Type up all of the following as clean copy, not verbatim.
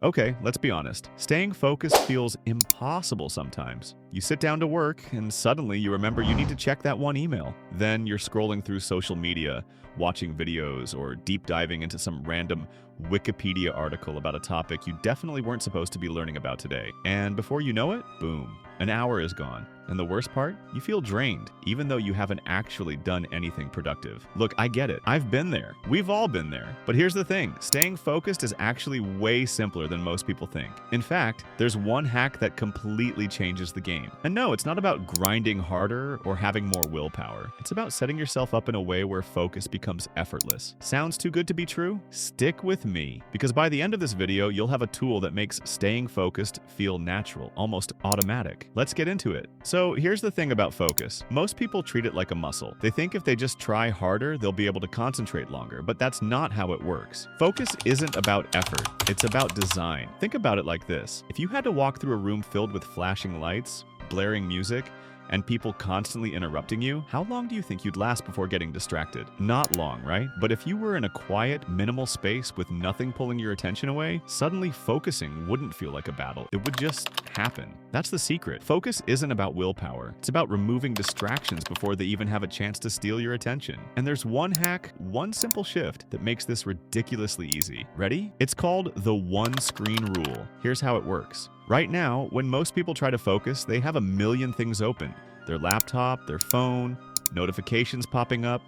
Okay, let's be honest. Staying focused feels impossible sometimes. You sit down to work, and suddenly you remember you need to check that one email. Then you're scrolling through social media, watching videos, or deep diving into some random Wikipedia article about a topic you definitely weren't supposed to be learning about today. And before you know it, boom, an hour is gone. And the worst part? You feel drained, even though you haven't actually done anything productive. Look, I get it. I've been there. We've all been there. But here's the thing. Staying focused is actually way simpler than most people think. In fact, there's one hack that completely changes the game. And no, it's not about grinding harder or having more willpower. It's about setting yourself up in a way where focus becomes effortless. Sounds too good to be true? Stick with me, because by the end of this video, you'll have a tool that makes staying focused feel natural, almost automatic. Let's get into it. So here's the thing about focus. Most people treat it like a muscle. They think if they just try harder, they'll be able to concentrate longer, but that's not how it works. Focus isn't about effort, it's about design. Think about it like this. If you had to walk through a room filled with flashing lights, blaring music, and people constantly interrupting you, how long do you think you'd last before getting distracted? Not long, right? But if you were in a quiet, minimal space with nothing pulling your attention away, suddenly focusing wouldn't feel like a battle. It would just happen. That's the secret. Focus isn't about willpower. It's about removing distractions before they even have a chance to steal your attention. And there's one hack, one simple shift that makes this ridiculously easy. Ready? It's called the one screen rule. Here's how it works. Right now, when most people try to focus, they have a million things open. Their laptop, their phone, notifications popping up,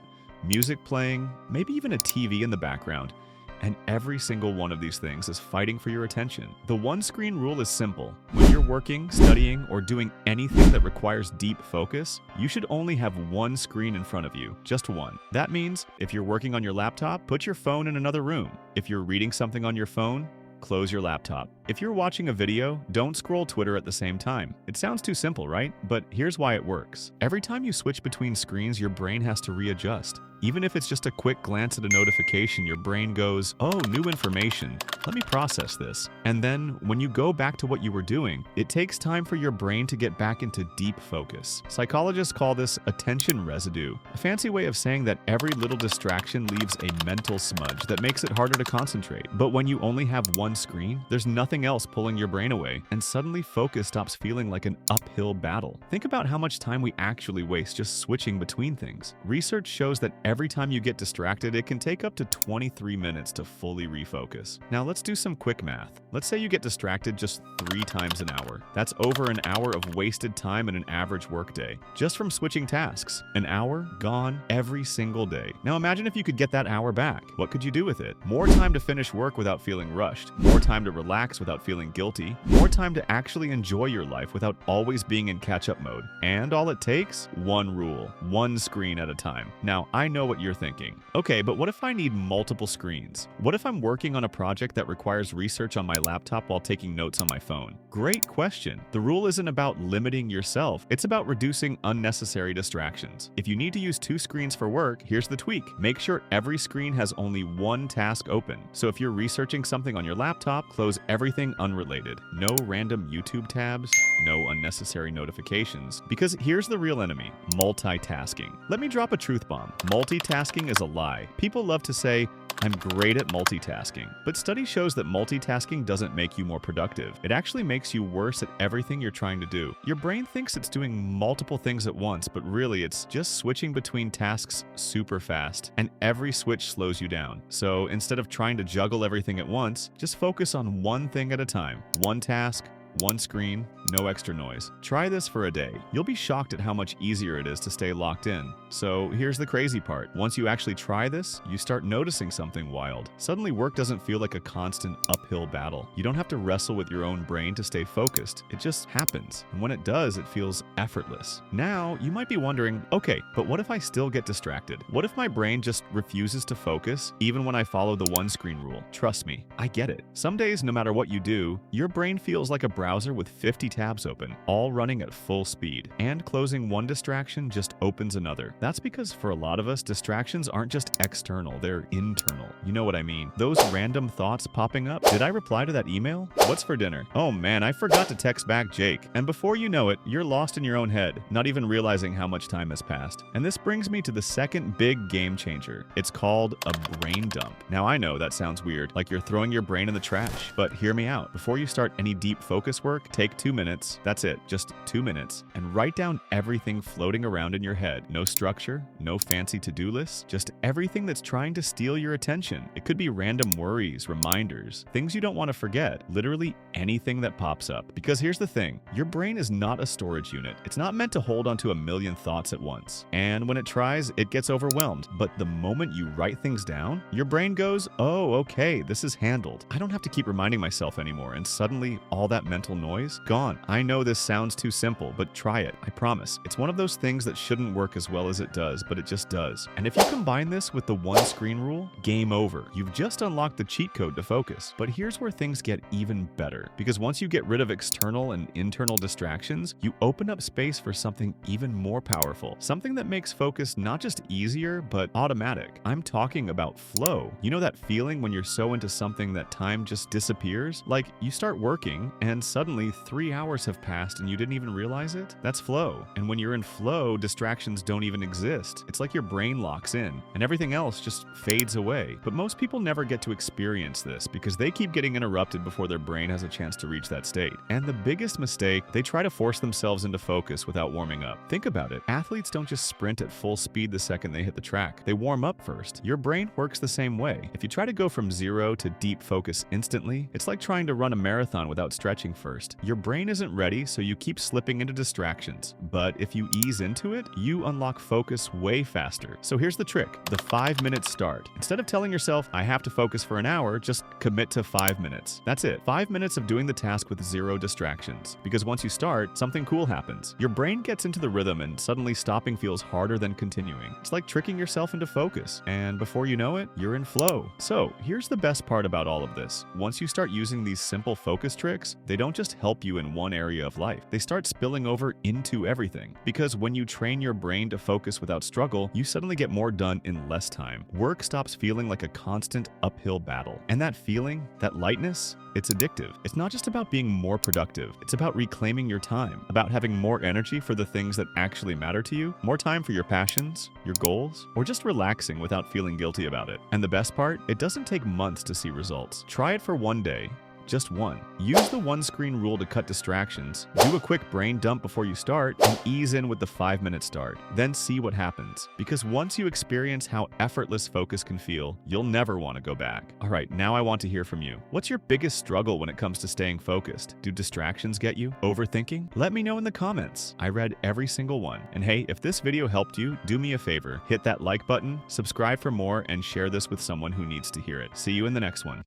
music playing, maybe even a TV in the background. And every single one of these things is fighting for your attention. The one screen rule is simple. When you're working, studying, or doing anything that requires deep focus, you should only have one screen in front of you, just one. That means if you're working on your laptop, put your phone in another room. If you're reading something on your phone, close your laptop. If you're watching a video, don't scroll Twitter at the same time. It sounds too simple, right? But here's why it works. Every time you switch between screens, your brain has to readjust. Even if it's just a quick glance at a notification, your brain goes, "Oh, new information. Let me process this." And then when you go back to what you were doing, it takes time for your brain to get back into deep focus. Psychologists call this attention residue, a fancy way of saying that every little distraction leaves a mental smudge that makes it harder to concentrate. But when you only have one screen, there's nothing else pulling your brain away, and suddenly focus stops feeling like an uphill battle. Think about how much time we actually waste just switching between things. Research shows that every time you get distracted, it can take up to 23 minutes to fully refocus. Now let's do some quick math. Let's say you get distracted just 3 times an hour. That's over an hour of wasted time in an average workday, just from switching tasks. An hour gone every single day. Now imagine if you could get that hour back. What could you do with it? More time to finish work without feeling rushed, more time to relax without feeling guilty, more time to actually enjoy your life without always being in catch-up mode. And all it takes? One rule, one screen at a time. Now, I know what you're thinking. Okay, but what if I need multiple screens? What if I'm working on a project that requires research on my laptop while taking notes on my phone? Great question. The rule isn't about limiting yourself. It's about reducing unnecessary distractions. If you need to use 2 screens for work, here's the tweak. Make sure every screen has only one task open. So if you're researching something on your laptop, close everything unrelated. No random YouTube tabs, no unnecessary notifications. Because here's the real enemy, multitasking. Let me drop a truth bomb. Multitasking is a lie. People love to say, "I'm great at multitasking." But study shows that multitasking doesn't make you more productive. It actually makes you worse at everything you're trying to do. Your brain thinks it's doing multiple things at once, but really it's just switching between tasks super fast, and every switch slows you down. So instead of trying to juggle everything at once, just focus on one thing at a time. One task, one screen, no extra noise. Try this for a day. You'll be shocked at how much easier it is to stay locked in. So here's the crazy part. Once you actually try this, you start noticing something wild. Suddenly work doesn't feel like a constant uphill battle. You don't have to wrestle with your own brain to stay focused. It just happens. And when it does, it feels effortless. Now, you might be wondering, okay, but what if I still get distracted? What if my brain just refuses to focus even when I follow the one screen rule? Trust me, I get it. Some days, no matter what you do, your brain feels like a browser with 50 tabs open, all running at full speed, and closing one distraction just opens another. That's because for a lot of us, distractions aren't just external, they're internal. You know what I mean? Those random thoughts popping up. Did I reply to that email? What's for dinner? Oh man, I forgot to text back Jake. And before you know it, you're lost in your own head, not even realizing how much time has passed. And this brings me to the second big game changer. It's called a brain dump. Now I know that sounds weird, like you're throwing your brain in the trash, but hear me out. Before you start any deep focus work, take 2 minutes. That's it, just 2 minutes, and write down everything floating around in your head. No structure, no fancy to-do lists, just everything that's trying to steal your attention. It could be random worries, reminders, things you don't want to forget, literally anything that pops up. Because here's the thing, your brain is not a storage unit. It's not meant to hold onto a million thoughts at once. And when it tries, it gets overwhelmed. But the moment you write things down, your brain goes, oh, okay, this is handled. I don't have to keep reminding myself anymore. And suddenly, all that mental noise, gone. I know this sounds too simple, but try it. I promise. It's one of those things that shouldn't work as well as it does, but it just does. And if you combine this with the one screen rule, game over. You've just unlocked the cheat code to focus. But here's where things get even better. Because once you get rid of external and internal distractions, you open up space for something even more powerful. Something that makes focus not just easier, but automatic. I'm talking about flow. You know that feeling when you're so into something that time just disappears? Like you start working and suddenly 3 hours have passed and you didn't even realize it? That's flow. And when you're in flow, distractions don't even exist. It's like your brain locks in and everything else just fades away. But most people never get to experience this because they keep getting interrupted before their brain has a chance to reach that state. And the biggest mistake, they try to force themselves into focus without warming up. Think about it. Athletes don't just sprint at full speed the second they hit the track. They warm up first. Your brain works the same way. If you try to go from zero to deep focus instantly, it's like trying to run a marathon without stretching first. Your brain isn't ready, so you keep slipping into distractions. But if you ease into it, you unlock focus way faster. So here's the trick, the 5-minute start. Instead of telling yourself, I have to focus for an hour, just commit to 5 minutes. That's it. 5 minutes of doing the task with zero distractions. Because once you start, something cool happens. Your brain gets into the rhythm and suddenly stopping feels harder than continuing. It's like tricking yourself into focus. And before you know it, you're in flow. So here's the best part about all of this. Once you start using these simple focus tricks, they don't just help you in one area of life. They start spilling over into everything. Because when you train your brain to focus without struggle, you suddenly get more done in less time. Work stops feeling like a constant uphill battle. And that feeling, that lightness, it's addictive. It's not just about being more productive. It's about reclaiming your time, about having more energy for the things that actually matter to you, more time for your passions, your goals, or just relaxing without feeling guilty about it. And the best part, it doesn't take months to see results. Try it for one day. Just one. Use the one screen rule to cut distractions, do a quick brain dump before you start, and ease in with the 5-minute start. Then see what happens. Because once you experience how effortless focus can feel, you'll never want to go back. Alright, now I want to hear from you. What's your biggest struggle when it comes to staying focused? Do distractions get you? Overthinking? Let me know in the comments. I read every single one. And hey, if this video helped you, do me a favor. Hit that like button, subscribe for more, and share this with someone who needs to hear it. See you in the next one.